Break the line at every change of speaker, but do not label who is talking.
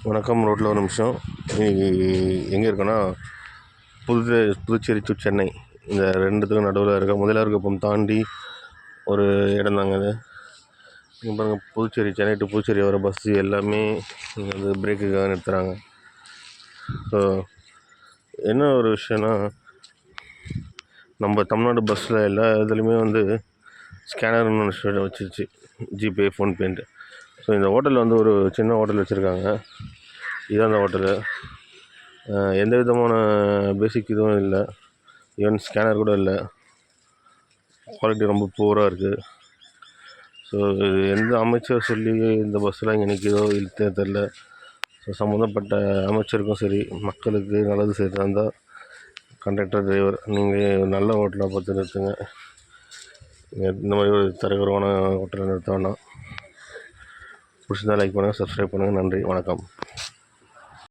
வணக்கம். ரோட்டில் ஒரு நிமிஷம். எங்கே இருக்கோன்னா புதுச்சேரி டு சென்னை இந்த ரெண்டுத்துக்கும் நடுவில் இருக்க முதலியார் குப்பம் தாண்டி ஒரு இடம் தாங்க அது. இங்கே பாருங்கள், புதுச்சேரி சென்னை டு புதுச்சேரி வர பஸ்ஸு எல்லாமே இங்கே வந்து பிரேக்குக்காக நிறுத்துகிறாங்க. ஸோ என்ன ஒரு விஷயம்னா, நம்ம தமிழ்நாடு பஸ்ஸில் எல்லா இதுலேயுமே வந்து ஸ்கேனர்னு ஒன்று வச்சிருச்சு, ஜிபே ஃபோன்பேன்ட்டு. ஸோ இந்த ஹோட்டலில் வந்து ஒரு சின்ன ஹோட்டல் வச்சுருக்காங்க. இதுதான் அந்த ஹோட்டலு. எந்த விதமான பேசிக் இதுவும் இல்லை, ஈவன் ஸ்கேனர் கூட இல்லை. குவாலிட்டி ரொம்ப புவராக இருக்குது. ஸோ இது எந்த அமைச்சர் சொல்லி இந்த பஸ்ஸெலாம் இங்கே நிற்கிதோ இல்லை தெரில. ஸோ சம்மந்தப்பட்ட அமைச்சருக்கும் சரி, மக்களுக்கு நல்லது செய்கிறதா இருந்தால் கண்டக்டர், டிரைவர், நீங்கள் நல்ல ஹோட்டலாக பார்த்து நிறுத்துங்க. இந்த மாதிரி ஒரு தரக்குறைவான ஹோட்டலில் நிறுத்த வேண்டாம். பிடிச்சிருந்தா லைக் பண்ணுங்கள், சப்ஸ்கிரைப் பண்ணுங்கள். நன்றி, வணக்கம்.